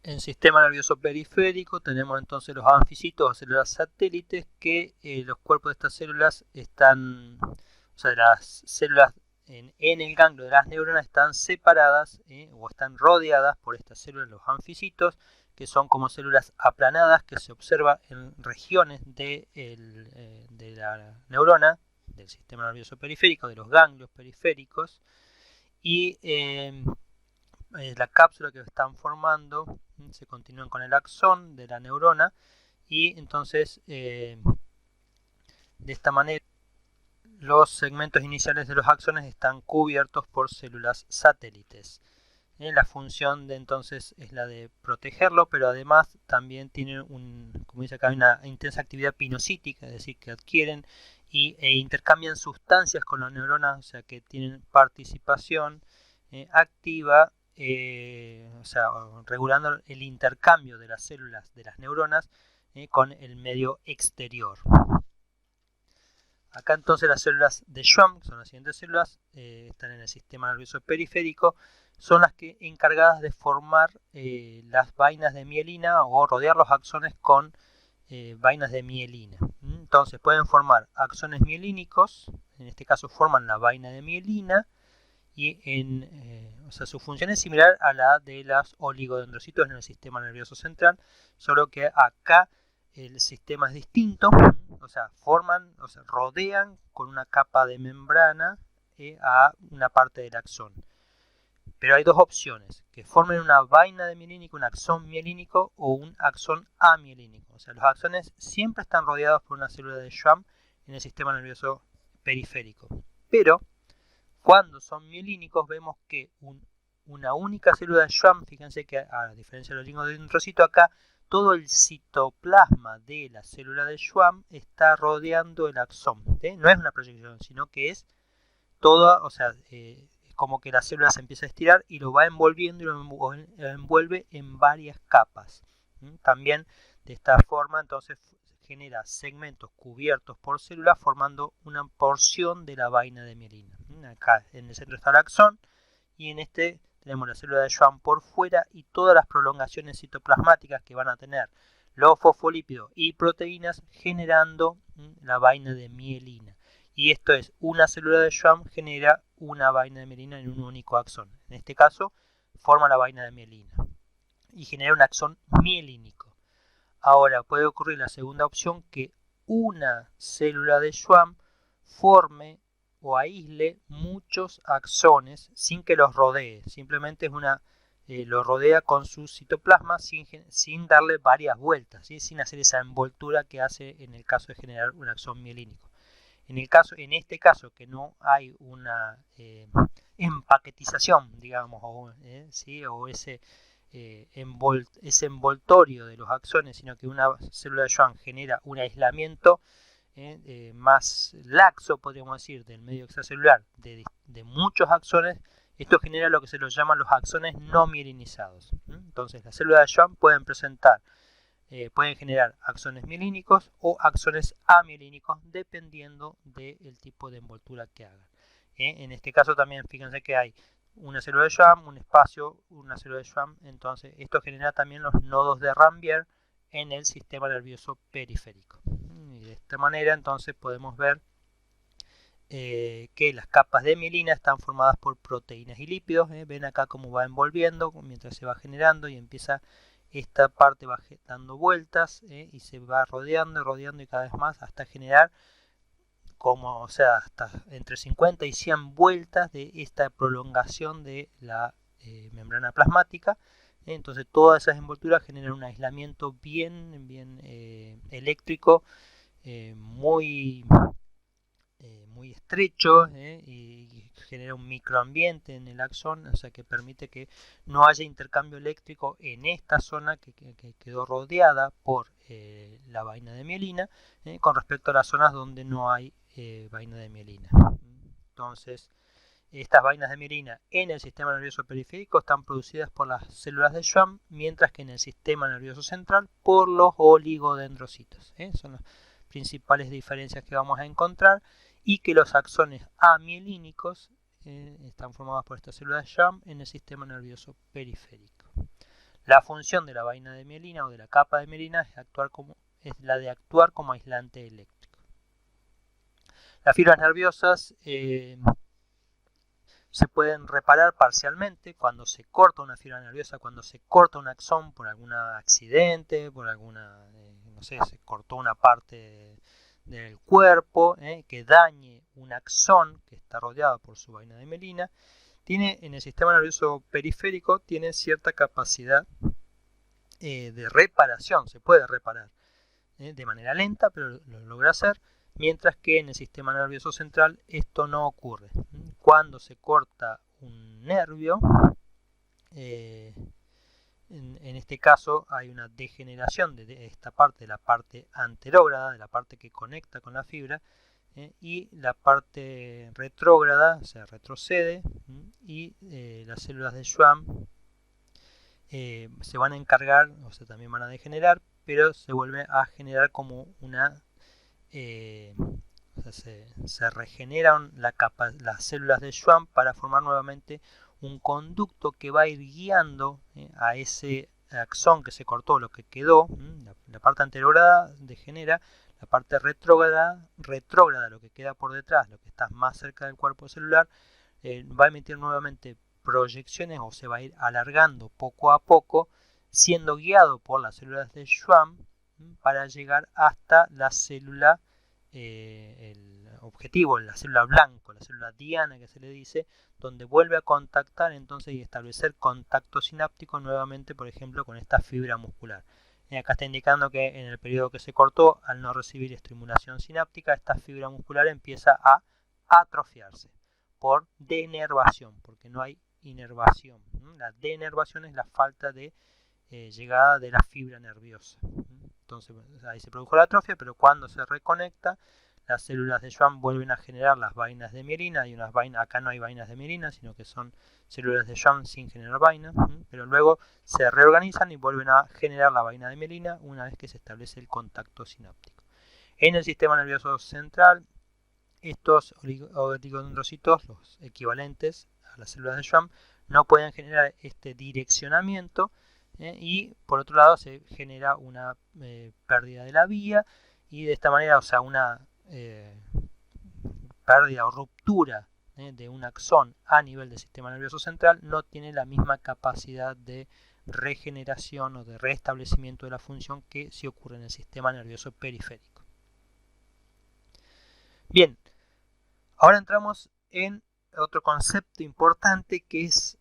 En sistema nervioso periférico tenemos entonces los anficitos o células satélites que los cuerpos de estas células están, o sea, las células en el ganglio de las neuronas están separadas o están rodeadas por estas células, los anficitos, que son como células aplanadas que se observa en regiones de la neurona, del sistema nervioso periférico, de los ganglios periféricos, y la cápsula que están formando se continúan con el axón de la neurona y entonces de esta manera los segmentos iniciales de los axones están cubiertos por células satélites. La función de entonces es la de protegerlo, pero además también tienen como dice acá, una intensa actividad pinocítica, es decir, que adquieren e intercambian sustancias con las neuronas, o sea que tienen participación activa, o sea, regulando el intercambio de las células de las neuronas con el medio exterior. Acá entonces las células de Schwann, que son las siguientes células, están en el sistema nervioso periférico, son las que encargadas de formar las vainas de mielina o rodear los axones con vainas de mielina. Entonces pueden formar axones mielínicos, en este caso forman la vaina de mielina, y o sea, su función es similar a la de los oligodendrocitos en el sistema nervioso central, solo que acá el sistema es distinto, o sea, rodean con una capa de membrana a una parte del axón. Pero hay dos opciones, que formen una vaina de mielínico, un axón mielínico o un axón amielínico. O sea, los axones siempre están rodeados por una célula de Schwann en el sistema nervioso periférico. Pero cuando son mielínicos vemos que una única célula de Schwann, fíjense que a diferencia del oligodendrocito acá, todo el citoplasma de la célula de Schwann está rodeando el axón. No es una proyección, sino que es toda, o sea, como que la célula se empieza a estirar y lo va envolviendo y lo envuelve en varias capas. También de esta forma entonces genera segmentos cubiertos por células formando una porción de la vaina de mielina. Acá en el centro está el axón y en este tenemos la célula de Schwann por fuera y todas las prolongaciones citoplasmáticas que van a tener los fosfolípidos y proteínas generando la vaina de mielina. Y esto es, una célula de Schwann genera una vaina de mielina en un único axón. En este caso, forma la vaina de mielina y genera un axón mielínico. Ahora, puede ocurrir la segunda opción, que una célula de Schwann forme o aísle muchos axones sin que los rodee. Simplemente lo rodea con su citoplasma sin darle varias vueltas, ¿sí? Sin hacer esa envoltura que hace en el caso de generar un axón mielínico. En este caso que no hay una empaquetización, digamos, ¿sí? O ese envoltorio de los axones, sino que una célula de Schwann genera un aislamiento más laxo, podríamos decir, del medio extracelular de muchos axones. Esto genera lo que se los llaman los axones no mielinizados. Entonces las células de Schwann pueden generar axones mielínicos o axones amielínicos dependiendo del tipo de envoltura que hagan. En este caso también fíjense que hay una célula de Schwann, un espacio, una célula de Schwann. Entonces esto genera también los nodos de Ranvier en el sistema nervioso periférico. Y de esta manera entonces podemos ver que las capas de mielina están formadas por proteínas y lípidos. Ven acá cómo va envolviendo mientras se va generando y empieza, esta parte va dando vueltas y se va rodeando y cada vez más hasta generar hasta entre 50 y 100 vueltas de esta prolongación de la membrana plasmática. Entonces todas esas envolturas generan un aislamiento bien eléctrico, muy estrecho, y genera un microambiente en el axón, o sea que permite que no haya intercambio eléctrico en esta zona que quedó rodeada por la vaina de mielina con respecto a las zonas donde no hay vaina de mielina. Entonces estas vainas de mielina en el sistema nervioso periférico están producidas por las células de Schwann, mientras que en el sistema nervioso central por los oligodendrocitos. Son las principales diferencias que vamos a encontrar, y que los axones amielínicos están formados por estas células de Schwann en el sistema nervioso periférico. La función de la vaina de mielina o de la capa de mielina es la de actuar como aislante eléctrico. Las fibras nerviosas se pueden reparar parcialmente cuando se corta una fibra nerviosa, cuando se corta un axón por algún accidente, por alguna, no sé, se cortó una parte del cuerpo que dañe un axón que está rodeado por su vaina de mielina. Tiene en el sistema nervioso periférico tiene cierta capacidad de reparación, se puede reparar de manera lenta, pero lo logra hacer. Mientras que en el sistema nervioso central esto no ocurre. Cuando se corta un nervio, en este caso hay una degeneración de esta parte, de la parte anterógrada, de la parte que conecta con la fibra, y la parte retrógrada se retrocede y las células de Schwann se van a encargar, o sea, también van a degenerar, pero se vuelve a generar como una... se regeneran las células de Schwann para formar nuevamente un conducto que va a ir guiando a ese axón que se cortó, lo que quedó. La parte anterógrada degenera, la parte retrógrada, lo que queda por detrás, lo que está más cerca del cuerpo celular, va a emitir nuevamente proyecciones o se va a ir alargando poco a poco, siendo guiado por las células de Schwann para llegar hasta la célula, el objetivo, la célula blanco, la célula diana que se le dice, donde vuelve a contactar entonces y establecer contacto sináptico nuevamente, por ejemplo, con esta fibra muscular. Acá está indicando que en el periodo que se cortó, al no recibir estimulación sináptica, esta fibra muscular empieza a atrofiarse por denervación, porque no hay inervación. La denervación es la falta de llegada de la fibra nerviosa. Entonces ahí se produjo la atrofia, pero cuando se reconecta, las células de Schwann vuelven a generar las vainas de mielina. Hay unas vainas, acá no hay vainas de mielina, sino que son células de Schwann sin generar vainas, pero luego se reorganizan y vuelven a generar la vaina de mielina una vez que se establece el contacto sináptico. En el sistema nervioso central, estos oligodendrocitos, los equivalentes a las células de Schwann, no pueden generar este direccionamiento, y por otro lado se genera una pérdida de la vía, y de esta manera, o sea, una pérdida o ruptura de un axón a nivel del sistema nervioso central no tiene la misma capacidad de regeneración o de restablecimiento de la función que si ocurre en el sistema nervioso periférico. Bien, ahora entramos en otro concepto importante que es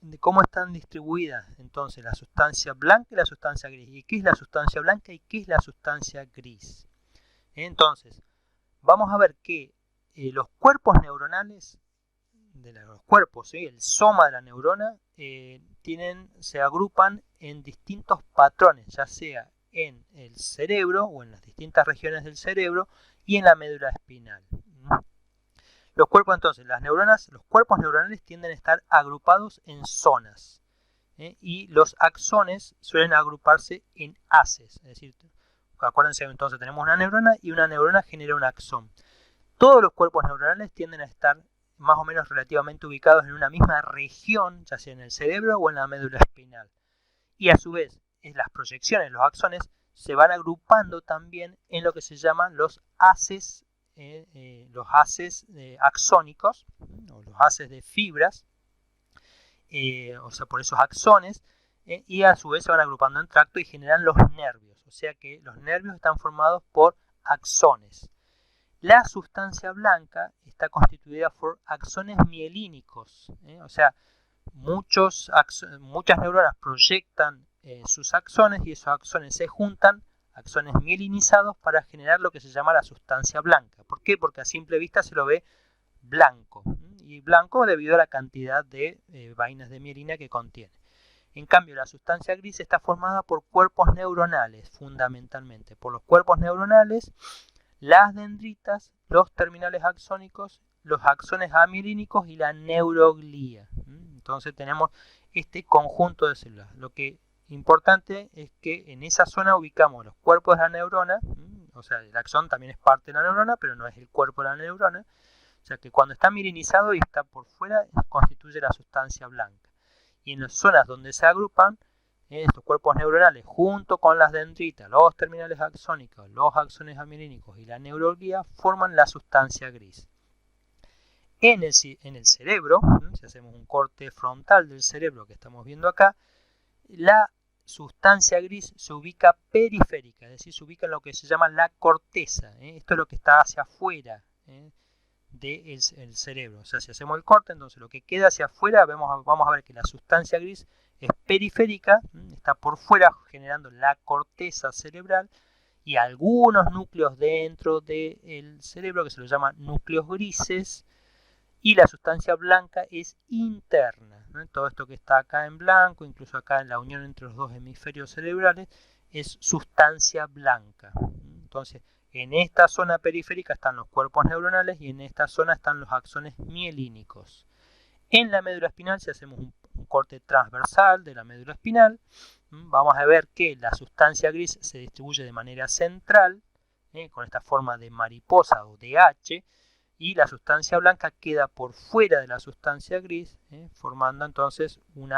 de cómo están distribuidas entonces la sustancia blanca y la sustancia gris. ¿Y qué es la sustancia blanca y qué es la sustancia gris? Entonces, vamos a ver que los cuerpos neuronales, el soma de la neurona, se agrupan en distintos patrones, ya sea en el cerebro o en las distintas regiones del cerebro y en la médula espinal. Los cuerpos neuronales tienden a estar agrupados en zonas, y los axones suelen agruparse en haces. Es decir, acuérdense, entonces tenemos una neurona y una neurona genera un axón. Todos los cuerpos neuronales tienden a estar más o menos relativamente ubicados en una misma región, ya sea en el cerebro o en la médula espinal. Y a su vez, las proyecciones, los axones, se van agrupando también en lo que se llaman los haces axónicos, o los haces de fibras, o sea, por esos axones, y a su vez se van agrupando en tracto y generan los nervios, o sea que los nervios están formados por axones. La sustancia blanca está constituida por axones mielínicos, o sea, muchas neuronas proyectan sus axones y esos axones se juntan, axones mielinizados, para generar lo que se llama la sustancia blanca. ¿Por qué? Porque a simple vista se lo ve blanco, y blanco debido a la cantidad de vainas de mielina que contiene. En cambio, la sustancia gris está formada por cuerpos neuronales, fundamentalmente por los cuerpos neuronales, las dendritas, los terminales axónicos, los axones amielínicos y la neuroglía. Entonces tenemos este conjunto de células. Lo que importante es que en esa zona ubicamos los cuerpos de la neurona, o sea, el axón también es parte de la neurona, pero no es el cuerpo de la neurona. O sea que cuando está mielinizado y está por fuera, constituye la sustancia blanca. Y en las zonas donde se agrupan, estos cuerpos neuronales junto con las dendritas, los terminales axónicos, los axones amirínicos y la neuroglía forman la sustancia gris. En el cerebro, si hacemos un corte frontal del cerebro que estamos viendo acá, la sustancia gris se ubica periférica, es decir, se ubica en lo que se llama la corteza. Esto es lo que está hacia afuera del cerebro. O sea, si hacemos el corte, entonces lo que queda hacia afuera, vamos a ver que la sustancia gris es periférica, está por fuera generando la corteza cerebral y algunos núcleos dentro del cerebro que se los llama núcleos grises, y la sustancia blanca es interna. Todo esto que está acá en blanco, incluso acá en la unión entre los dos hemisferios cerebrales, es sustancia blanca. Entonces, en esta zona periférica están los cuerpos neuronales y en esta zona están los axones mielínicos. En la médula espinal, si hacemos un corte transversal de la médula espinal, vamos a ver que la sustancia gris se distribuye de manera central, con esta forma de mariposa o de H, y la sustancia blanca queda por fuera de la sustancia gris, formando entonces un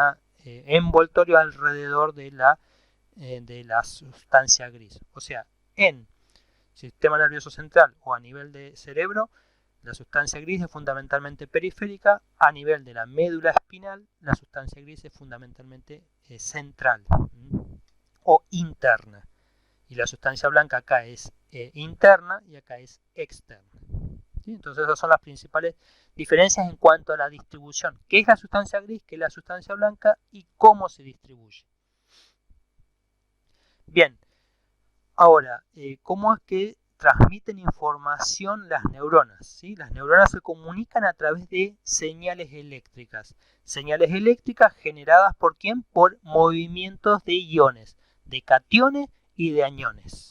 envoltorio alrededor de la sustancia gris. O sea, en sistema nervioso central o a nivel de cerebro, la sustancia gris es fundamentalmente periférica. A nivel de la médula espinal, la sustancia gris es fundamentalmente central o interna. Y la sustancia blanca acá es interna y acá es externa. ¿Sí? Entonces esas son las principales diferencias en cuanto a la distribución. ¿Qué es la sustancia gris? ¿Qué es la sustancia blanca? Y cómo se distribuye. Bien, ahora, ¿cómo es que transmiten información las neuronas? ¿Sí? Las neuronas se comunican a través de señales eléctricas. Señales eléctricas generadas ¿por quién? Por movimientos de iones, de cationes y de aniones.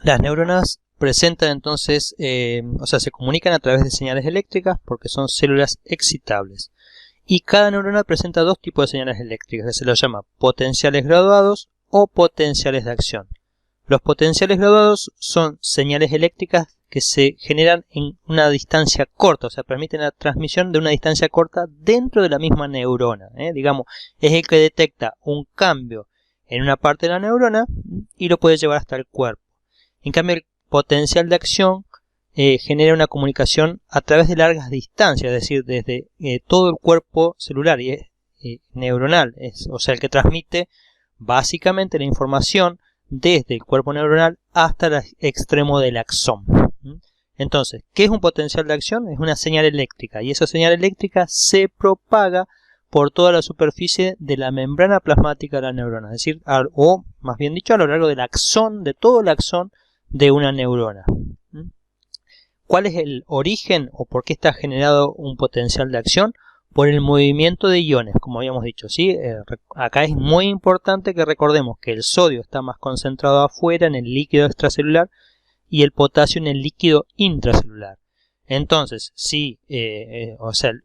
Las neuronas presentan entonces, se comunican a través de señales eléctricas porque son células excitables. Y cada neurona presenta dos tipos de señales eléctricas que se los llama potenciales graduados o potenciales de acción. Los potenciales graduados son señales eléctricas que se generan en una distancia corta, o sea, permiten la transmisión de una distancia corta dentro de la misma neurona. Digamos, es el que detecta un cambio en una parte de la neurona y lo puede llevar hasta el cuerpo. En cambio, el potencial de acción genera una comunicación a través de largas distancias, es decir, desde todo el cuerpo celular y neuronal, o sea, el que transmite básicamente la información desde el cuerpo neuronal hasta el extremo del axón. Entonces, ¿qué es un potencial de acción? Es una señal eléctrica y esa señal eléctrica se propaga por toda la superficie de la membrana plasmática de la neurona, es decir, o más bien dicho, a lo largo del axón, de todo el axón de una neurona. ¿Cuál es el origen o por qué está generado un potencial de acción? Por el movimiento de iones, como habíamos dicho, ¿sí? Acá es muy importante que recordemos que el sodio está más concentrado afuera en el líquido extracelular y el potasio en el líquido intracelular. Entonces, si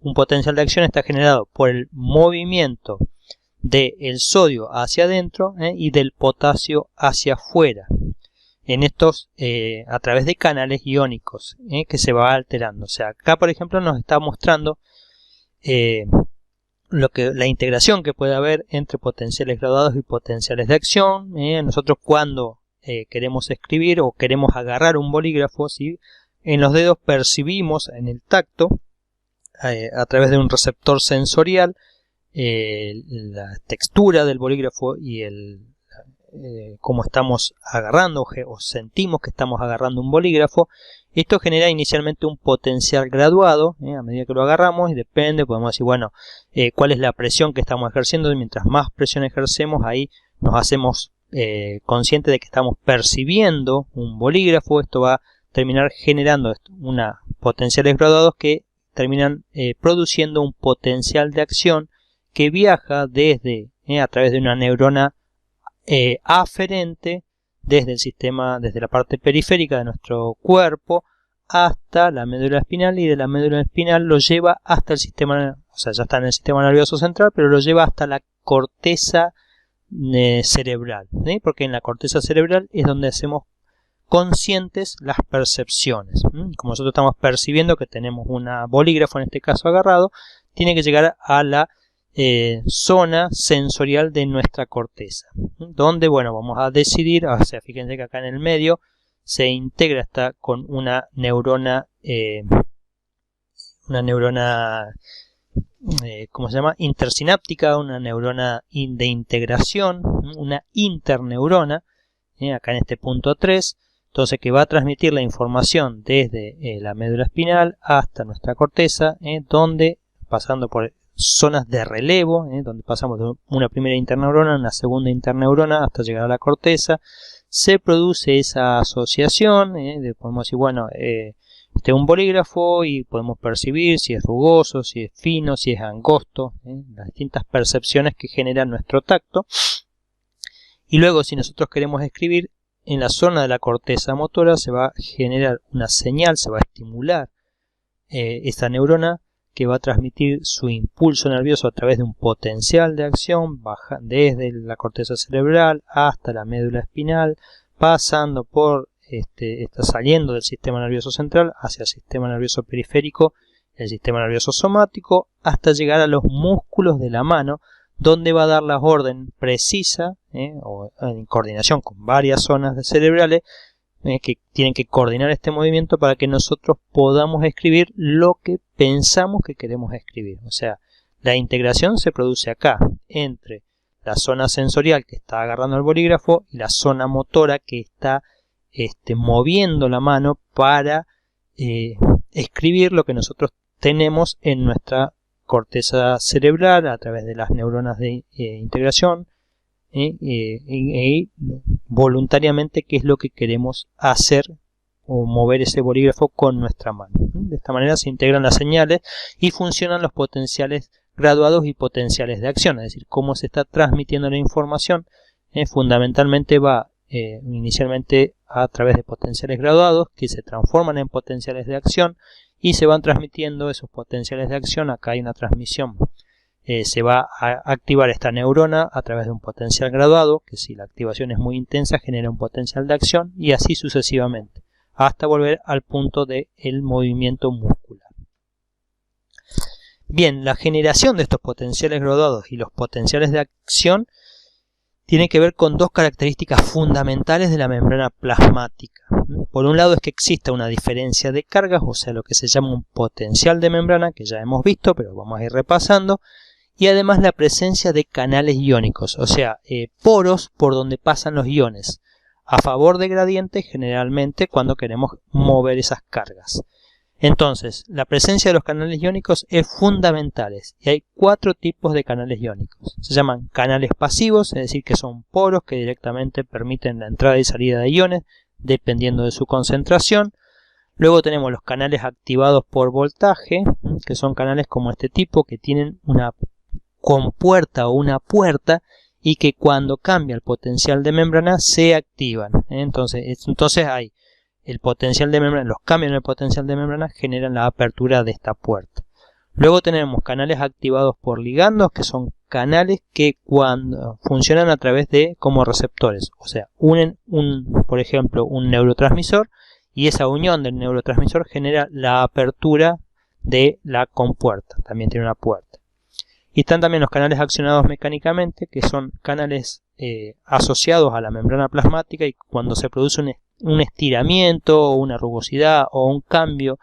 un potencial de acción está generado por el movimiento del sodio hacia adentro y del potasio hacia afuera. En estos, a través de canales iónicos que se va alterando. O sea, acá por ejemplo nos está mostrando la integración que puede haber entre potenciales graduados y potenciales de acción. Nosotros cuando queremos escribir o queremos agarrar un bolígrafo, ¿sí? En los dedos percibimos en el tacto, a través de un receptor sensorial, la textura del bolígrafo y cómo estamos agarrando o sentimos que estamos agarrando un bolígrafo. Esto genera inicialmente un potencial graduado a medida que lo agarramos y depende, podemos decir, bueno, cuál es la presión que estamos ejerciendo y mientras más presión ejercemos ahí nos hacemos conscientes de que estamos percibiendo un bolígrafo. Esto va a terminar generando potenciales graduados que terminan produciendo un potencial de acción que viaja desde a través de una neurona aferente desde la parte periférica de nuestro cuerpo hasta la médula espinal y de la médula espinal lo lleva hasta el sistema, o sea, ya está en el sistema nervioso central, pero lo lleva hasta la corteza cerebral, ¿sí? Porque en la corteza cerebral es donde hacemos conscientes las percepciones. Como nosotros estamos percibiendo que tenemos un bolígrafo, en este caso agarrado, tiene que llegar a la zona sensorial de nuestra corteza, donde, bueno, vamos a decidir, o sea, fíjense que acá en el medio se integra, está con una neurona, ¿cómo se llama? Intersináptica, una neurona de integración, una interneurona, acá en este punto 3, entonces que va a transmitir la información desde la médula espinal hasta nuestra corteza, donde, pasando por zonas de relevo, donde pasamos de una primera interneurona a una segunda interneurona hasta llegar a la corteza, se produce esa asociación, podemos decir, bueno, este es un bolígrafo y podemos percibir si es rugoso, si es fino, si es angosto, las distintas percepciones que genera nuestro tacto. Y luego, si nosotros queremos escribir, en la zona de la corteza motora se va a generar una señal, se va a estimular esta neurona que va a transmitir su impulso nervioso a través de un potencial de acción, baja desde la corteza cerebral hasta la médula espinal, pasando por está saliendo del sistema nervioso central hacia el sistema nervioso periférico, el sistema nervioso somático, hasta llegar a los músculos de la mano, donde va a dar la orden precisa, o en coordinación con varias zonas cerebrales, que tienen que coordinar este movimiento para que nosotros podamos escribir lo que pensamos que queremos escribir. O sea, la integración se produce acá, entre la zona sensorial que está agarrando el bolígrafo y la zona motora que está moviendo la mano para escribir lo que nosotros tenemos en nuestra corteza cerebral a través de las neuronas de integración, y voluntariamente qué es lo que queremos hacer o mover ese bolígrafo con nuestra mano. De esta manera se integran las señales y funcionan los potenciales graduados y potenciales de acción, es decir, cómo se está transmitiendo la información. Fundamentalmente va inicialmente a través de potenciales graduados que se transforman en potenciales de acción y se van transmitiendo esos potenciales de acción. Acá hay una transmisión. Se va a activar esta neurona a través de un potencial graduado, que si la activación es muy intensa genera un potencial de acción, y así sucesivamente, hasta volver al punto del movimiento muscular. Bien, la generación de estos potenciales graduados y los potenciales de acción tiene que ver con dos características fundamentales de la membrana plasmática. Por un lado es que exista una diferencia de cargas, o sea, lo que se llama un potencial de membrana, que ya hemos visto, pero vamos a ir repasando, y además la presencia de canales iónicos, o sea, poros por donde pasan los iones, a favor de gradientes generalmente cuando queremos mover esas cargas. Entonces, la presencia de los canales iónicos es fundamental, y hay 4 tipos de canales iónicos. Se llaman canales pasivos, es decir, que son poros que directamente permiten la entrada y salida de iones dependiendo de su concentración. Luego tenemos los canales activados por voltaje, que son canales como este tipo, que tienen una compuerta o una puerta y que cuando cambia el potencial de membrana se activan. Entonces hay el potencial de membrana, los cambios en el potencial de membrana generan la apertura de esta puerta. Luego tenemos canales activados por ligandos, que son canales que cuando funcionan a través de como receptores, o sea, unen por ejemplo, un neurotransmisor, y esa unión del neurotransmisor genera la apertura de la compuerta, también tiene una puerta. Y están también los canales accionados mecánicamente, que son canales asociados a la membrana plasmática, y cuando se produce un estiramiento o una rugosidad o un cambio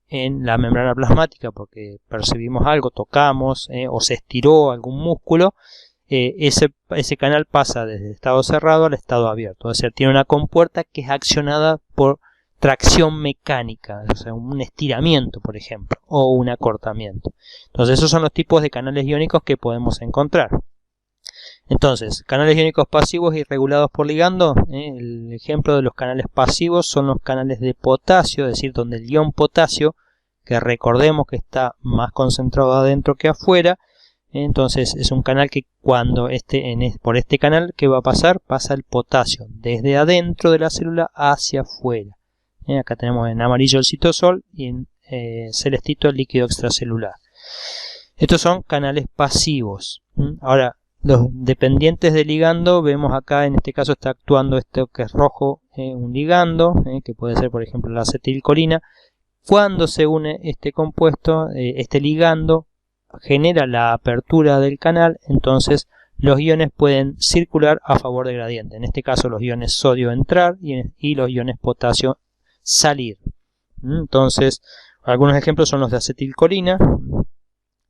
en la membrana plasmática porque percibimos algo, tocamos o se estiró algún músculo, ese canal pasa desde el estado cerrado al estado abierto. Es decir, tiene una compuerta que es accionada por tracción mecánica, o sea, un estiramiento, por ejemplo, o un acortamiento. Entonces, esos son los tipos de canales iónicos que podemos encontrar. Entonces, canales iónicos pasivos y regulados por ligando. El ejemplo de los canales pasivos son los canales de potasio, es decir, donde el ion potasio, que recordemos que está más concentrado adentro que afuera, entonces es un canal que cuando por este canal, ¿qué va a pasar? Pasa el potasio desde adentro de la célula hacia afuera. Acá tenemos en amarillo el citosol y en celestito el líquido extracelular. Estos son canales pasivos. Ahora, los dependientes de ligando, vemos acá, en este caso está actuando esto que es rojo, un ligando, que puede ser por ejemplo la acetilcolina. Cuando se une este compuesto, este ligando, genera la apertura del canal, entonces los iones pueden circular a favor del gradiente. En este caso los iones sodio entrar y los iones potasio salir. Entonces algunos ejemplos son los de acetilcolina,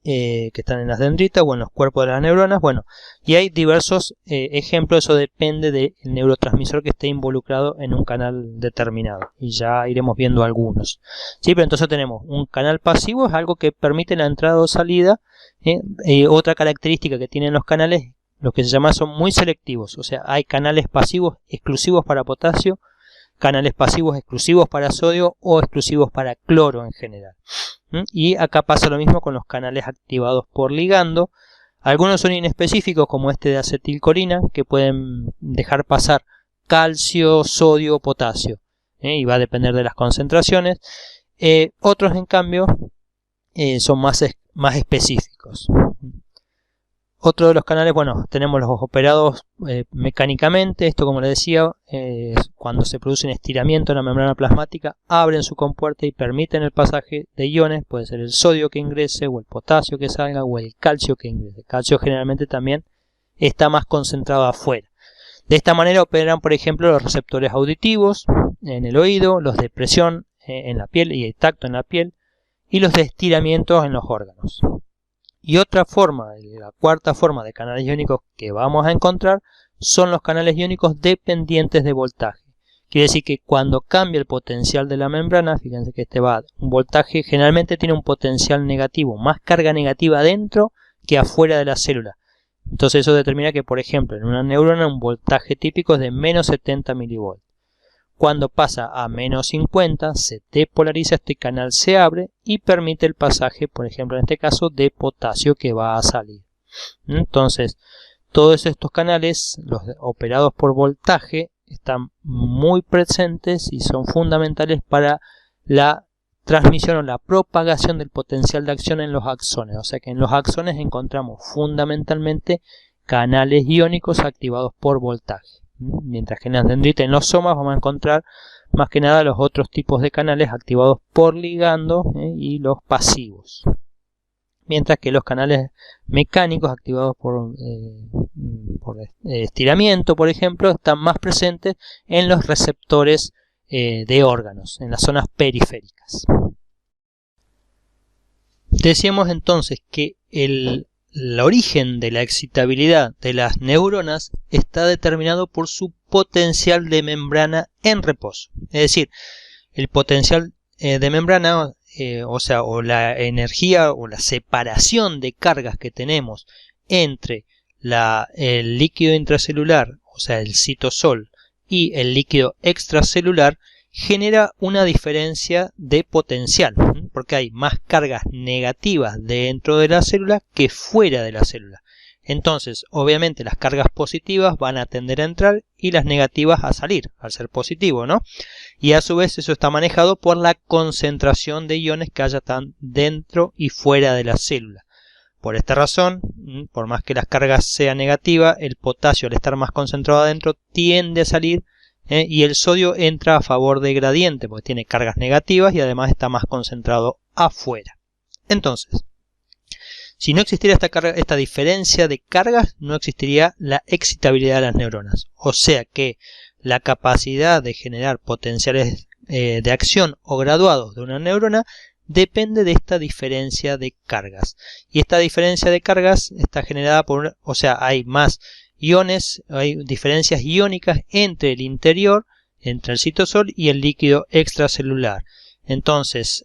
que están en las dendritas o en los cuerpos de las neuronas. Bueno, y hay diversos ejemplos. Eso depende del neurotransmisor que esté involucrado en un canal determinado, y ya iremos viendo algunos. Sí, pero entonces tenemos un canal pasivo, es algo que permite la entrada o salida. Otra característica que tienen los canales, los que se llaman, son muy selectivos. O sea, hay canales pasivos exclusivos para potasio, canales pasivos exclusivos para sodio o exclusivos para cloro en general. Y acá pasa lo mismo con los canales activados por ligando. Algunos son inespecíficos, como este de acetilcolina, que pueden dejar pasar calcio, sodio, potasio, y va a depender de las concentraciones. Otros, en cambio, son más específicos. Otro de los canales, bueno, tenemos los operados mecánicamente. Esto, como les decía, cuando se produce un estiramiento en la membrana plasmática, abren su compuerta y permiten el pasaje de iones. Puede ser el sodio que ingrese, o el potasio que salga, o el calcio que ingrese. El calcio generalmente también está más concentrado afuera. De esta manera operan, por ejemplo, los receptores auditivos en el oído, los de presión en la piel y el tacto en la piel, y los de estiramiento en los órganos. Y otra forma, la cuarta forma de canales iónicos que vamos a encontrar, son los canales iónicos dependientes de voltaje. Quiere decir que cuando cambia el potencial de la membrana, fíjense que un voltaje generalmente tiene un potencial negativo, más carga negativa dentro que afuera de la célula. Entonces eso determina que, por ejemplo, en una neurona un voltaje típico es de menos 70 milivolts. Cuando pasa a menos 50, se depolariza, este canal se abre y permite el pasaje, por ejemplo, en este caso, de potasio que va a salir. Entonces, todos estos canales, los operados por voltaje, están muy presentes y son fundamentales para la transmisión o la propagación del potencial de acción en los axones. O sea que en los axones encontramos fundamentalmente canales iónicos activados por voltaje. Mientras que en las dendritas y en los somas vamos a encontrar más que nada los otros tipos de canales activados por ligando y los pasivos. Mientras que los canales mecánicos activados por estiramiento, por ejemplo, están más presentes en los receptores de órganos, en las zonas periféricas. Decíamos entonces que el origen de la excitabilidad de las neuronas está determinado por su potencial de membrana en reposo. Es decir, el potencial de membrana, o la energía o la separación de cargas que tenemos entre el líquido intracelular, o sea, el citosol, y el líquido extracelular, genera una diferencia de potencial, porque hay más cargas negativas dentro de la célula que fuera de la célula. Entonces, obviamente, las cargas positivas van a tender a entrar y las negativas a salir, al ser positivo, ¿no? Y a su vez eso está manejado por la concentración de iones que haya tan dentro y fuera de la célula. Por esta razón, por más que las cargas sean negativas, el potasio, al estar más concentrado adentro, tiende a salir, y el sodio entra a favor del gradiente porque tiene cargas negativas y además está más concentrado afuera. Entonces, si no existiera esta diferencia de cargas, no existiría la excitabilidad de las neuronas. O sea que la capacidad de generar potenciales de acción o graduados de una neurona depende de esta diferencia de cargas. Y esta diferencia de cargas está generada por, hay más iones, hay diferencias iónicas entre el interior, entre el citosol y el líquido extracelular. Entonces,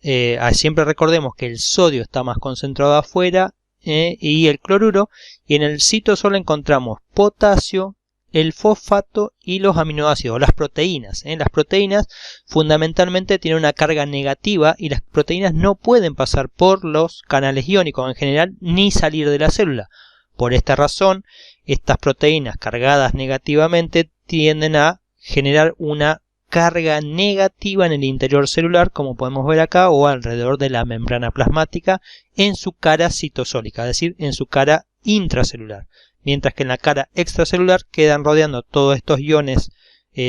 siempre recordemos que el sodio está más concentrado afuera y el cloruro, y en el citosol encontramos potasio, el fosfato y los aminoácidos, las proteínas. Las proteínas fundamentalmente tienen una carga negativa y las proteínas no pueden pasar por los canales iónicos en general ni salir de la célula. Por esta razón, estas proteínas cargadas negativamente tienden a generar una carga negativa en el interior celular, como podemos ver acá, o alrededor de la membrana plasmática en su cara citosólica, es decir, en su cara intracelular. Mientras que en la cara extracelular quedan rodeando todos estos iones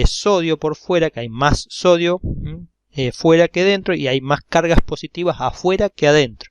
sodio por fuera, que hay más sodio fuera que dentro, y hay más cargas positivas afuera que adentro.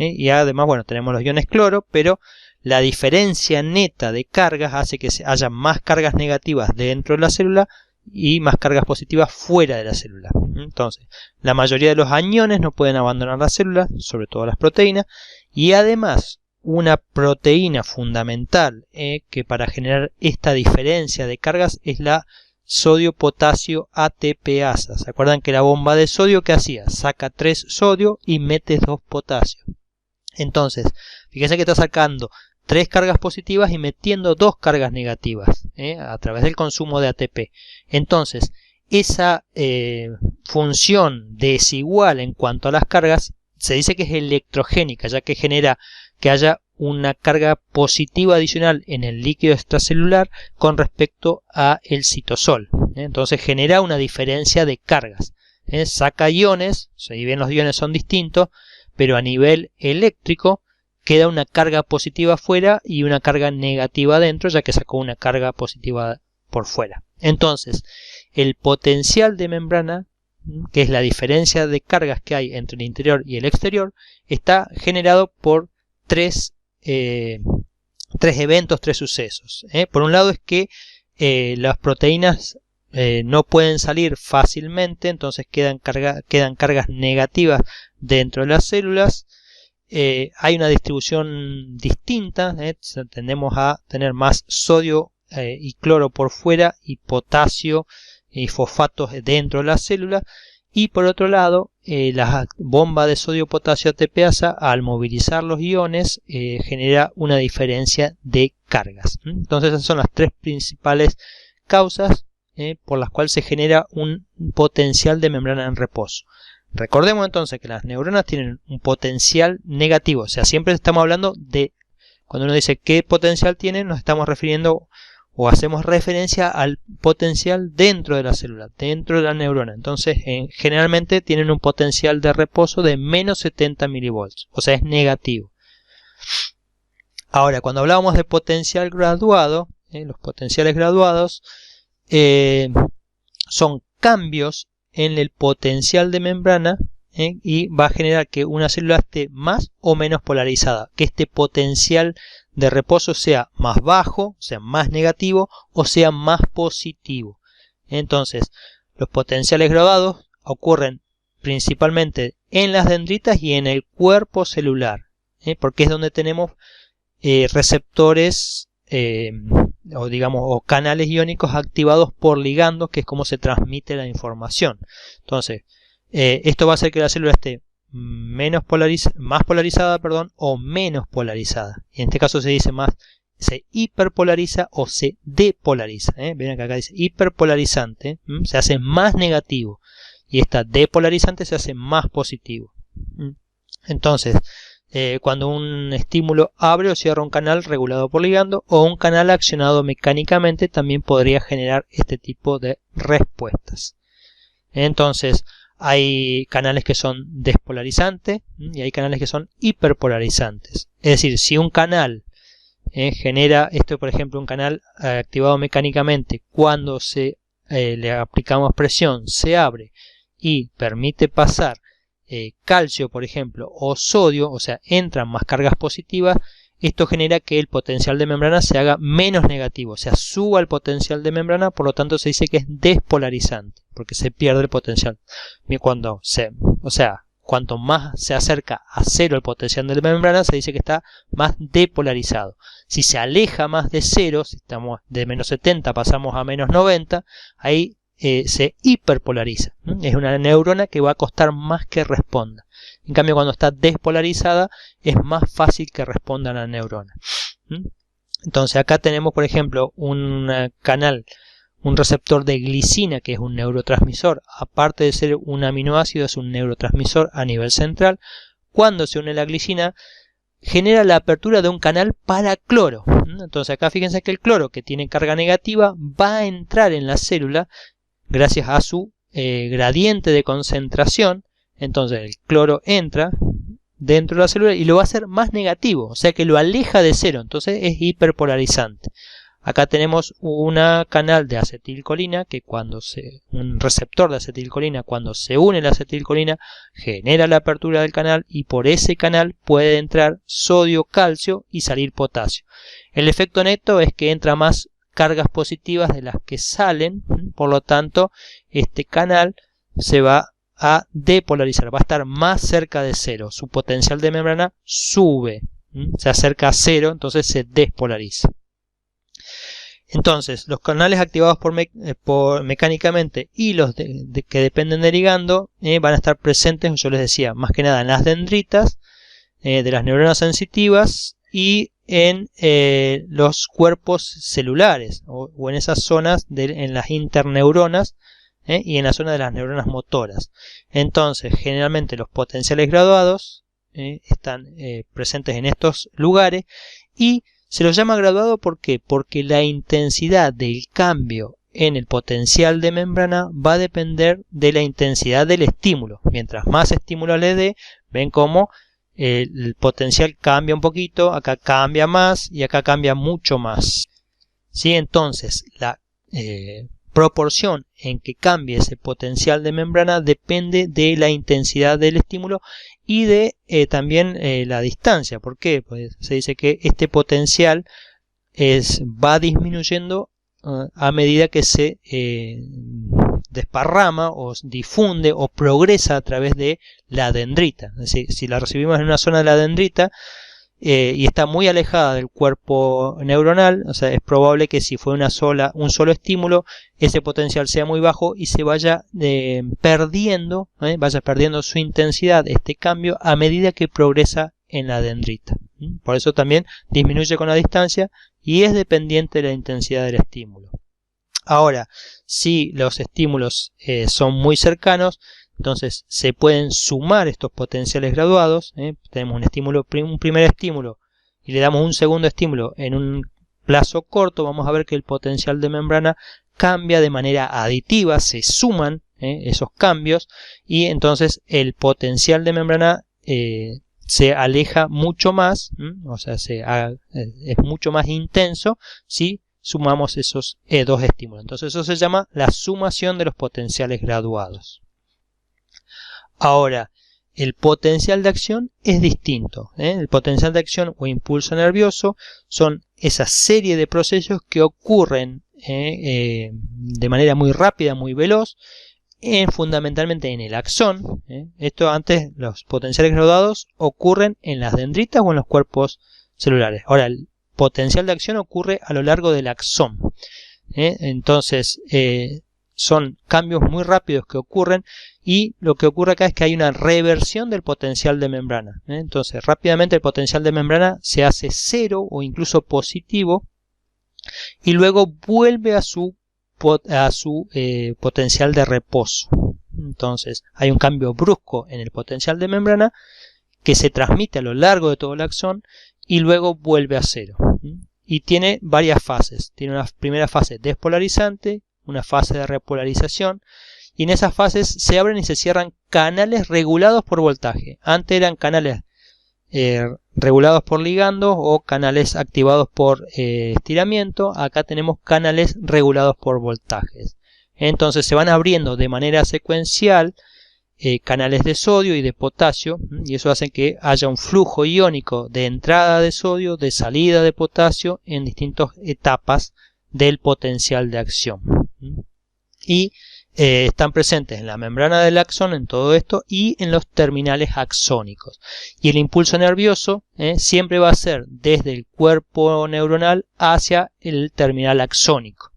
Y además, bueno, tenemos los iones cloro, pero la diferencia neta de cargas hace que haya más cargas negativas dentro de la célula y más cargas positivas fuera de la célula. Entonces, la mayoría de los aniones no pueden abandonar la célula, sobre todo las proteínas, y además una proteína fundamental que para generar esta diferencia de cargas es la sodio-potasio ATPasa. ¿Se acuerdan que la bomba de sodio qué hacía? Saca 3 sodio y mete 2 potasio. Entonces, fíjense que está sacando 3 cargas positivas y metiendo 2 cargas negativas a través del consumo de ATP. Entonces, esa función desigual en cuanto a las cargas se dice que es electrogénica, ya que genera que haya una carga positiva adicional en el líquido extracelular con respecto a el citosol. Entonces genera una diferencia de cargas. Saca iones, si bien los iones son distintos, pero a nivel eléctrico queda una carga positiva afuera y una carga negativa adentro, ya que sacó una carga positiva por fuera. Entonces, el potencial de membrana, que es la diferencia de cargas que hay entre el interior y el exterior, está generado por tres eventos, 3 sucesos. Por un lado es que las proteínas no pueden salir fácilmente, entonces quedan cargas negativas dentro de las células. Hay una distribución distinta, tendemos a tener más sodio y cloro por fuera y potasio y fosfatos dentro de la célula. Y por otro lado, la bomba de sodio-potasio ATPasa, al movilizar los iones, genera una diferencia de cargas. Entonces esas son las 3 principales causas por las cuales se genera un potencial de membrana en reposo. Recordemos entonces que las neuronas tienen un potencial negativo, o sea, siempre estamos hablando de, cuando uno dice qué potencial tiene, nos estamos refiriendo o hacemos referencia al potencial dentro de la célula, dentro de la neurona. Entonces, generalmente tienen un potencial de reposo de menos 70 milivolts, o sea, es negativo. Ahora, cuando hablábamos de potencial graduado, los potenciales graduados son cambios en el potencial de membrana y va a generar que una célula esté más o menos polarizada, que este potencial de reposo sea más bajo, sea más negativo o sea más positivo. Entonces, los potenciales graduados ocurren principalmente en las dendritas y en el cuerpo celular, porque es donde tenemos receptores o canales iónicos activados por ligandos, que es como se transmite la información. Entonces, esto va a hacer que la célula esté más polarizada, o menos polarizada. Y en este caso se dice se hiperpolariza o se depolariza. Ven que acá dice hiperpolarizante, se hace más negativo, y esta depolarizante se hace más positivo. Entonces, cuando un estímulo abre o cierra un canal regulado por ligando o un canal accionado mecánicamente, también podría generar este tipo de respuestas. Entonces, hay canales que son despolarizantes y hay canales que son hiperpolarizantes. Es decir, si un canal genera, por ejemplo, un canal activado mecánicamente, cuando le aplicamos presión, se abre y permite pasar calcio, por ejemplo, o sodio, o sea, entran más cargas positivas, esto genera que el potencial de membrana se haga menos negativo, o sea, suba el potencial de membrana, por lo tanto se dice que es despolarizante, porque se pierde el potencial. Cuanto más se acerca a cero el potencial de la membrana, se dice que está más depolarizado. Si se aleja más de cero, si estamos de menos 70 pasamos a menos 90, ahí se hiperpolariza. Es una neurona que va a costar más que responda. En cambio, cuando está despolarizada, es más fácil que responda a la neurona. Entonces, acá tenemos, por ejemplo, un receptor de glicina, que es un neurotransmisor. Aparte de ser un aminoácido, es un neurotransmisor a nivel central. Cuando se une la glicina, genera la apertura de un canal para cloro. Entonces, acá fíjense que el cloro, que tiene carga negativa, va a entrar en la célula gracias a su gradiente de concentración. Entonces el cloro entra dentro de la célula y lo va a hacer más negativo, o sea que lo aleja de cero, entonces es hiperpolarizante. Acá tenemos una canal de acetilcolina un receptor de acetilcolina, cuando se une la acetilcolina genera la apertura del canal y por ese canal puede entrar sodio, calcio y salir potasio. El efecto neto es que entra más cargas positivas de las que salen, por lo tanto este canal se va a depolarizar, va a estar más cerca de cero, su potencial de membrana sube, se acerca a cero, entonces se despolariza. Entonces, los canales activados mecánicamente y los que dependen del ligando van a estar presentes, yo les decía, más que nada en las dendritas de las neuronas sensitivas y en los cuerpos celulares o en esas zonas en las interneuronas y en la zona de las neuronas motoras. Entonces, generalmente los potenciales graduados están presentes en estos lugares y se los llama graduado ¿por qué? Porque la intensidad del cambio en el potencial de membrana va a depender de la intensidad del estímulo. Mientras más estímulo le dé, ven cómo el potencial cambia un poquito, acá cambia más y acá cambia mucho más. ¿Sí? Entonces, la proporción en que cambie ese potencial de membrana depende de la intensidad del estímulo y de también la distancia. ¿Por qué? Pues se dice que este potencial va disminuyendo a medida que se desparrama o difunde o progresa a través de la dendrita. Es decir, si la recibimos en una zona de la dendrita y está muy alejada del cuerpo neuronal, o sea, es probable que si fue un solo estímulo, ese potencial sea muy bajo y se vaya perdiendo su intensidad, este cambio, a medida que progresa en la dendrita. Por eso también disminuye con la distancia y es dependiente de la intensidad del estímulo. Ahora, si los estímulos son muy cercanos, entonces se pueden sumar estos potenciales graduados. Tenemos un primer estímulo y le damos un segundo estímulo en un plazo corto. Vamos a ver que el potencial de membrana cambia de manera aditiva, se suman esos cambios y entonces el potencial de membrana se aleja mucho más, o sea, es mucho más intenso si sumamos esos dos estímulos. Entonces eso se llama la sumación de los potenciales graduados. Ahora, el potencial de acción es distinto. El potencial de acción o impulso nervioso son esa serie de procesos que ocurren de manera muy rápida, muy veloz, fundamentalmente en el axón. Esto antes, los potenciales graduados ocurren en las dendritas o en los cuerpos celulares. Ahora, el potencial de acción ocurre a lo largo del axón. Entonces, son cambios muy rápidos que ocurren y lo que ocurre acá es que hay una reversión del potencial de membrana. Entonces, rápidamente el potencial de membrana se hace cero o incluso positivo y luego vuelve a su potencial de reposo. Entonces, hay un cambio brusco en el potencial de membrana que se transmite a lo largo de todo el axón y luego vuelve a cero. Y tiene varias fases. Tiene una primera fase despolarizante, una fase de repolarización, y en esas fases se abren y se cierran canales regulados por voltaje. Antes eran canales regulados por ligando o canales activados por estiramiento. Acá tenemos canales regulados por voltajes. Entonces se van abriendo de manera secuencial canales de sodio y de potasio, y eso hace que haya un flujo iónico de entrada de sodio, de salida de potasio en distintas etapas del potencial de acción. Y están presentes en la membrana del axón, en todo esto, y en los terminales axónicos. Y el impulso nervioso siempre va a ser desde el cuerpo neuronal hacia el terminal axónico.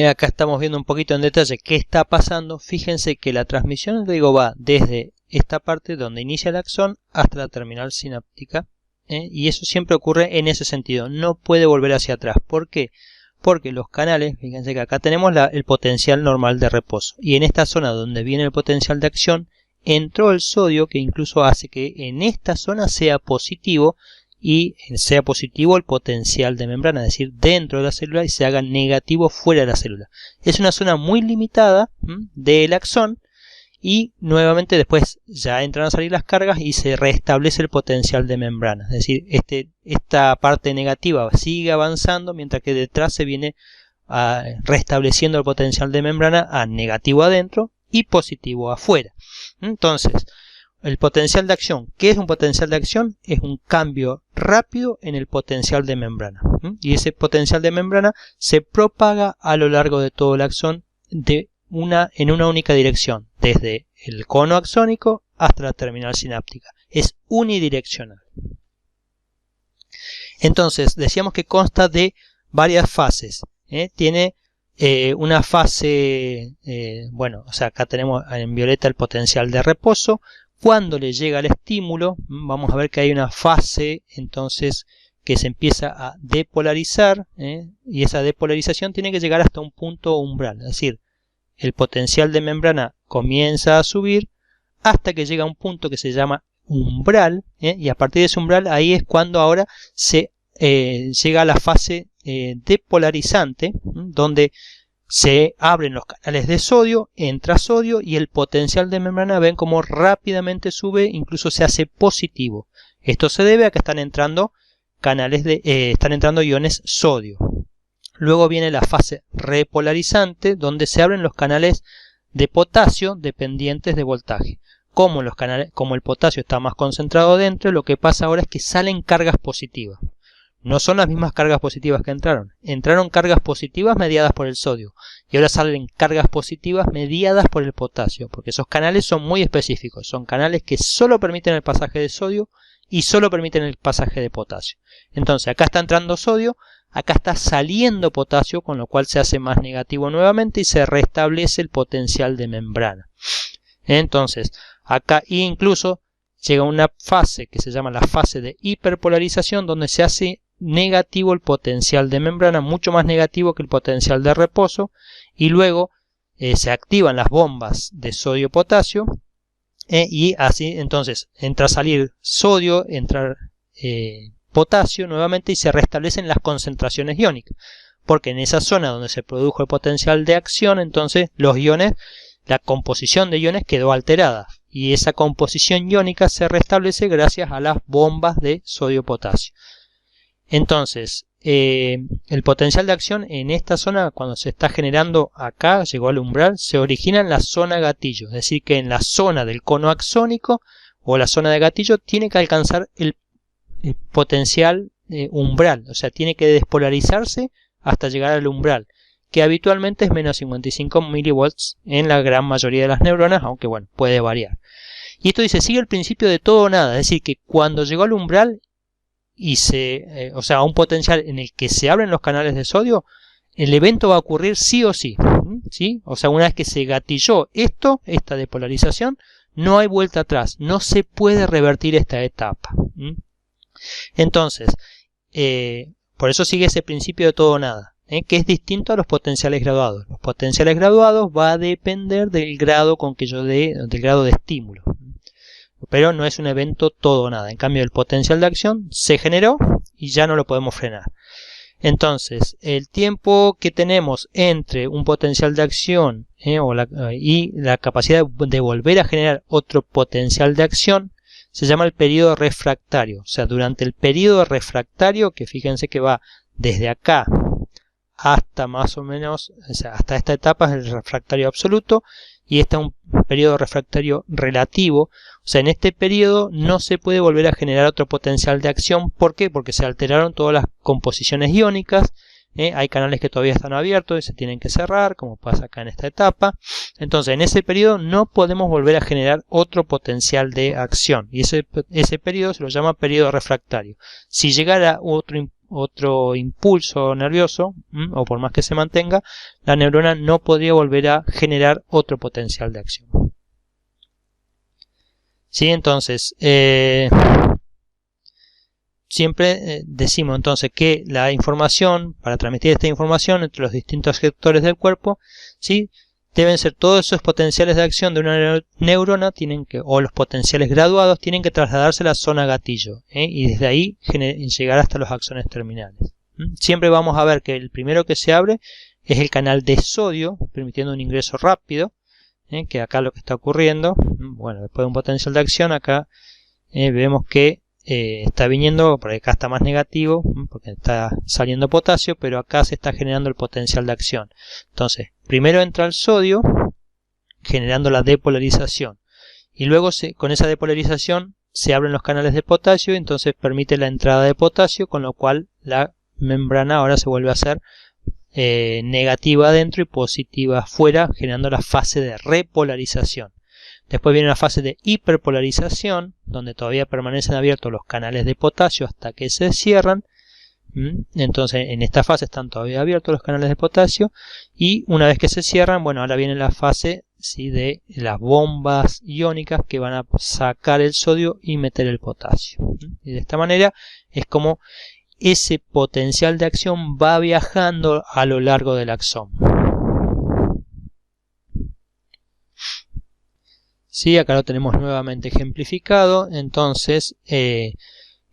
Acá estamos viendo un poquito en detalle qué está pasando. Fíjense que la transmisión, digo, va desde esta parte donde inicia el axón hasta la terminal sináptica, y eso siempre ocurre en ese sentido, no puede volver hacia atrás. ¿Por qué? Porque los canales, fíjense que acá tenemos el potencial normal de reposo, y en esta zona donde viene el potencial de acción entró el sodio, que incluso hace que en esta zona sea positivo, y sea positivo el potencial de membrana, es decir, dentro de la célula, y se haga negativo fuera de la célula. Es una zona muy limitada del axón, y nuevamente después ya entran a salir las cargas y se restablece el potencial de membrana. Es decir, esta parte negativa sigue avanzando mientras que detrás se viene restableciendo el potencial de membrana a negativo adentro y positivo afuera. Entonces, el potencial de acción. ¿Qué es un potencial de acción? Es un cambio rápido en el potencial de membrana. Y ese potencial de membrana se propaga a lo largo de todo el axón en una única dirección, desde el cono axónico hasta la terminal sináptica. Es unidireccional. Entonces, decíamos que consta de varias fases. Tiene una fase, o sea, acá tenemos en violeta el potencial de reposo. Cuando le llega el estímulo, vamos a ver que hay una fase entonces que se empieza a depolarizar, y esa depolarización tiene que llegar hasta un punto umbral, es decir, el potencial de membrana comienza a subir hasta que llega a un punto que se llama umbral, y a partir de ese umbral ahí es cuando ahora se llega a la fase depolarizante, donde se abren los canales de sodio, entra sodio y el potencial de membrana ven como rápidamente sube, incluso se hace positivo. Esto se debe a que están entrando iones sodio. Luego viene la fase repolarizante, donde se abren los canales de potasio dependientes de voltaje. Como el potasio está más concentrado dentro, lo que pasa ahora es que salen cargas positivas. No son las mismas cargas positivas que entraron. Entraron cargas positivas mediadas por el sodio. Y ahora salen cargas positivas mediadas por el potasio. Porque esos canales son muy específicos. Son canales que solo permiten el pasaje de sodio y solo permiten el pasaje de potasio. Entonces acá está entrando sodio, acá está saliendo potasio, con lo cual se hace más negativo nuevamente y se restablece el potencial de membrana. Entonces acá incluso llega una fase que se llama la fase de hiperpolarización, donde se hace negativo el potencial de membrana, mucho más negativo que el potencial de reposo, y luego se activan las bombas de sodio-potasio, y así entonces entra a salir sodio, entra potasio nuevamente y se restablecen las concentraciones iónicas, porque en esa zona donde se produjo el potencial de acción, entonces los iones, la composición de iones quedó alterada, y esa composición iónica se restablece gracias a las bombas de sodio-potasio. Entonces, el potencial de acción en esta zona, cuando se está generando acá, llegó al umbral, se origina en la zona gatillo. Es decir, que en la zona del cono axónico o la zona de gatillo tiene que alcanzar el potencial umbral. O sea, tiene que despolarizarse hasta llegar al umbral, que habitualmente es menos 55 milivolts en la gran mayoría de las neuronas, aunque bueno, puede variar. Y esto dice, sigue el principio de todo o nada. Es decir, que cuando llegó al umbral y o sea, a un potencial en el que se abren los canales de sodio, el evento va a ocurrir sí o sí. ¿Sí? O sea, una vez que se gatilló esta depolarización, no hay vuelta atrás. No se puede revertir esta etapa. Entonces, por eso sigue ese principio de todo o nada, que es distinto a los potenciales graduados. Los potenciales graduados va a depender del grado con que yo del grado de estímulo. Pero no es un evento todo o nada. En cambio, el potencial de acción se generó y ya no lo podemos frenar. Entonces, el tiempo que tenemos entre un potencial de acción y la capacidad de volver a generar otro potencial de acción se llama el periodo refractario. O sea, durante el periodo refractario, que fíjense que va desde acá hasta más o menos, o sea, hasta esta etapa es el refractario absoluto, y este es un periodo refractario relativo. O sea, en este periodo no se puede volver a generar otro potencial de acción. ¿Por qué? Porque se alteraron todas las composiciones iónicas. Hay canales que todavía están abiertos y se tienen que cerrar, como pasa acá en esta etapa. Entonces, en ese periodo no podemos volver a generar otro potencial de acción. Y ese periodo se lo llama periodo refractario. Si llegara otro impulso nervioso, o por más que se mantenga, la neurona no podría volver a generar otro potencial de acción. ¿Sí? Entonces, siempre decimos entonces que la información, para transmitir esta información entre los distintos sectores del cuerpo, ¿sí?, deben ser todos esos potenciales de acción de una neurona, o los potenciales graduados, tienen que trasladarse a la zona gatillo, y desde ahí llegar hasta los axones terminales. Siempre vamos a ver que el primero que se abre es el canal de sodio, permitiendo un ingreso rápido, que acá lo que está ocurriendo, bueno, después de un potencial de acción, acá vemos que está viniendo, por acá está más negativo, porque está saliendo potasio, pero acá se está generando el potencial de acción. Entonces, primero entra el sodio, generando la depolarización, y luego con esa depolarización se abren los canales de potasio, y entonces permite la entrada de potasio, con lo cual la membrana ahora se vuelve a ser negativa adentro y positiva afuera, generando la fase de repolarización. Después viene una fase de hiperpolarización, donde todavía permanecen abiertos los canales de potasio hasta que se cierran. Entonces en esta fase están todavía abiertos los canales de potasio, y una vez que se cierran, bueno, ahora viene la fase, ¿sí?, de las bombas iónicas que van a sacar el sodio y meter el potasio. Y de esta manera es como ese potencial de acción va viajando a lo largo del axón. Sí, acá lo tenemos nuevamente ejemplificado. Entonces,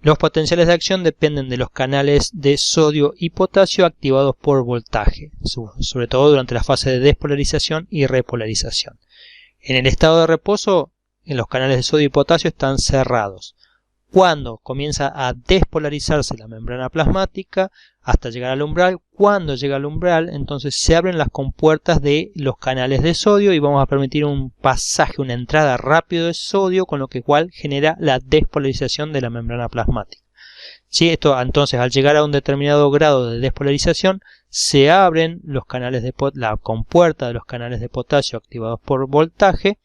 los potenciales de acción dependen de los canales de sodio y potasio activados por voltaje, sobre todo durante la fase de despolarización y repolarización. En el estado de reposo, los canales de sodio y potasio están cerrados. Cuando comienza a despolarizarse la membrana plasmática hasta llegar al umbral, cuando llega al umbral, entonces se abren las compuertas de los canales de sodio y vamos a permitir un pasaje, una entrada rápido de sodio, con lo que igual genera la despolarización de la membrana plasmática. ¿Sí? Esto, entonces, al llegar a un determinado grado de despolarización, se abren los canales de la compuerta de los canales de potasio activados por voltaje,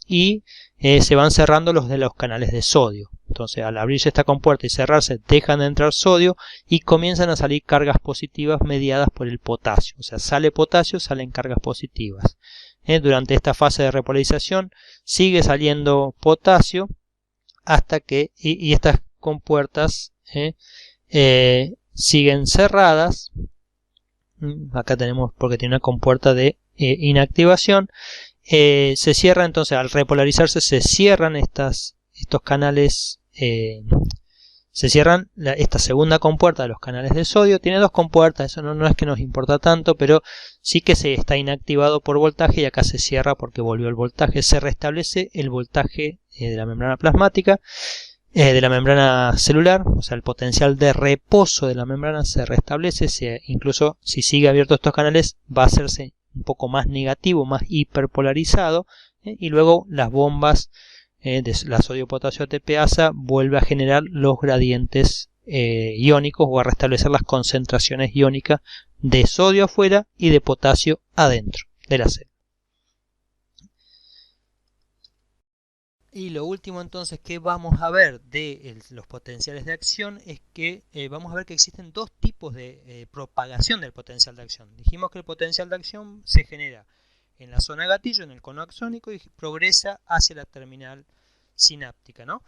y se van cerrando los de los canales de sodio. Entonces, al abrirse esta compuerta y cerrarse, dejan de entrar sodio y comienzan a salir cargas positivas mediadas por el potasio. O sea, sale potasio, salen cargas positivas. Durante esta fase de repolarización sigue saliendo potasio hasta que, y estas compuertas siguen cerradas. Acá tenemos, porque tiene una compuerta de inactivación. Se cierra, entonces al repolarizarse se cierran estos canales, se cierran esta segunda compuerta de los canales de sodio. Tiene dos compuertas, eso no es que nos importa tanto, pero sí que se está inactivado por voltaje, y acá se cierra porque volvió el voltaje. Se restablece el voltaje de la membrana plasmática, de la membrana celular, o sea, el potencial de reposo de la membrana se restablece. Incluso si sigue abierto estos canales, va a hacerse un poco más negativo, más hiperpolarizado, y luego las bombas de la sodio-potasio ATPasa vuelve a generar los gradientes iónicos, o a restablecer las concentraciones iónicas de sodio afuera y de potasio adentro de la célula. Y lo último entonces que vamos a ver de los potenciales de acción es que vamos a ver que existen dos tipos de propagación del potencial de acción. Dijimos que el potencial de acción se genera en la zona gatillo, en el cono axónico, y progresa hacia la terminal sináptica, ¿no?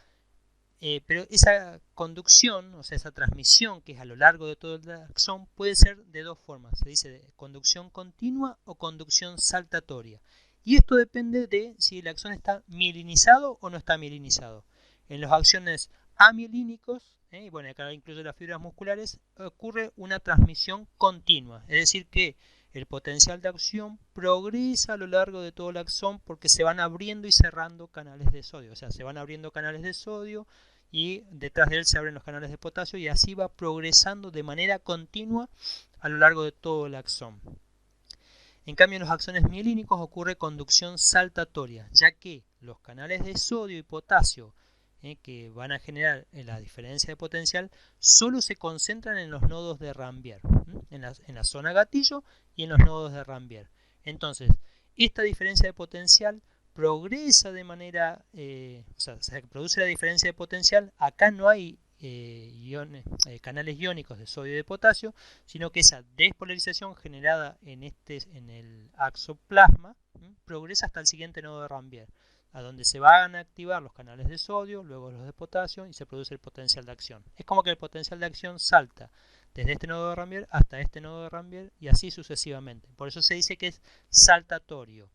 Pero esa conducción, o sea, esa transmisión que es a lo largo de todo el axón, puede ser de dos formas. Se dice de conducción continua o conducción saltatoria. Y esto depende de si el axón está mielinizado o no está mielinizado. En los axones amielínicos, y bueno, acá incluye las fibras musculares, ocurre una transmisión continua. Es decir, que el potencial de acción progresa a lo largo de todo el axón, porque se van abriendo y cerrando canales de sodio. O sea, se van abriendo canales de sodio y detrás de él se abren los canales de potasio, y así va progresando de manera continua a lo largo de todo el axón. En cambio, en los axones mielínicos ocurre conducción saltatoria, ya que los canales de sodio y potasio que van a generar la diferencia de potencial solo se concentran en los nodos de Ranvier, en la zona gatillo y en los nodos de Ranvier. Entonces, esta diferencia de potencial progresa de manera, o sea, se produce la diferencia de potencial. Acá no hay canales iónicos de sodio y de potasio, sino que esa despolarización generada en el axoplasma progresa hasta el siguiente nodo de Ranvier, a donde se van a activar los canales de sodio, luego los de potasio, y se produce el potencial de acción. Es como que el potencial de acción salta desde este nodo de Ranvier hasta este nodo de Ranvier, y así sucesivamente. Por eso se dice que es saltatorio.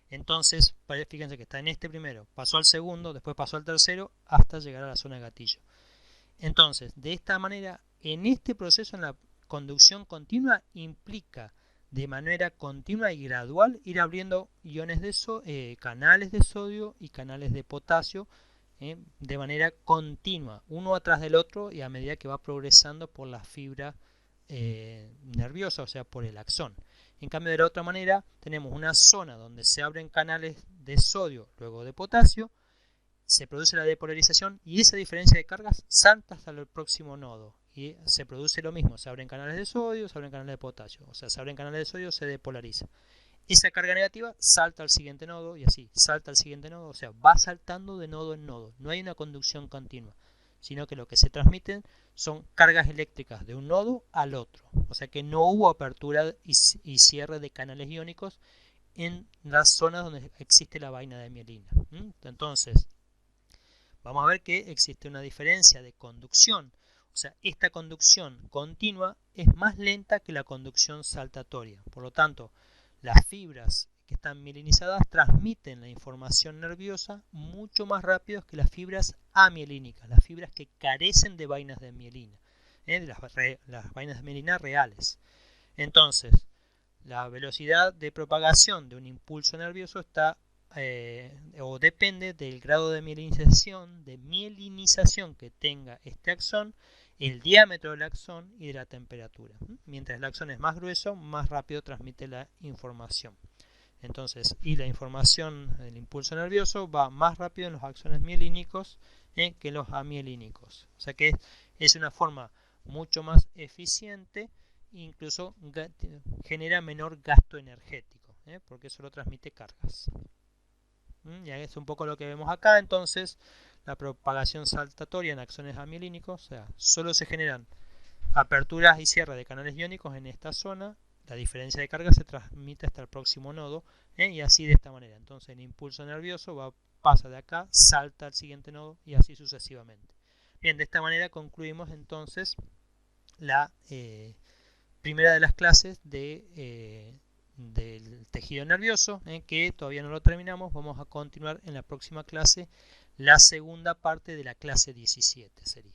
Entonces, fíjense que está en este primero, pasó al segundo, después pasó al tercero, hasta llegar a la zona de gatillo. Entonces, de esta manera, en este proceso, en la conducción continua, implica de manera continua y gradual ir abriendo canales de sodio y canales de potasio de manera continua, uno atrás del otro y a medida que va progresando por la fibra nerviosa, o sea, por el axón. En cambio, de la otra manera, tenemos una zona donde se abren canales de sodio, luego de potasio, se produce la depolarización y esa diferencia de cargas salta hasta el próximo nodo. Y se produce lo mismo, se abren canales de sodio, se abren canales de potasio, o sea, se abren canales de sodio, se depolariza. Esa carga negativa salta al siguiente nodo y así, salta al siguiente nodo, o sea, va saltando de nodo en nodo. No hay una conducción continua, sino que lo que se transmiten son cargas eléctricas de un nodo al otro. O sea que no hubo apertura y cierre de canales iónicos en las zonas donde existe la vaina de mielina. Entonces, vamos a ver que existe una diferencia de conducción. O sea, esta conducción continua es más lenta que la conducción saltatoria. Por lo tanto, las fibras que están mielinizadas transmiten la información nerviosa mucho más rápido que las fibras amielínicas, las fibras que carecen de vainas de mielina, las vainas de mielina reales. Entonces, la velocidad de propagación de un impulso nervioso está o depende del grado de mielinización que tenga este axón, el diámetro del axón y de la temperatura. Mientras el axón es más grueso, más rápido transmite la información. Entonces, y la información del impulso nervioso va más rápido en los axones mielínicos que en los amielínicos. O sea que es una forma mucho más eficiente, incluso genera menor gasto energético, porque solo transmite cargas. Ya es un poco lo que vemos acá. Entonces, la propagación saltatoria en axones amielínicos, o sea, solo se generan aperturas y cierres de canales iónicos en esta zona. La diferencia de carga se transmite hasta el próximo nodo y así de esta manera. Entonces, el impulso nervioso pasa de acá, salta al siguiente nodo y así sucesivamente. Bien, de esta manera concluimos entonces la primera de las clases del tejido nervioso, que todavía no lo terminamos. Vamos a continuar en la próxima clase, la segunda parte de la clase 17 sería.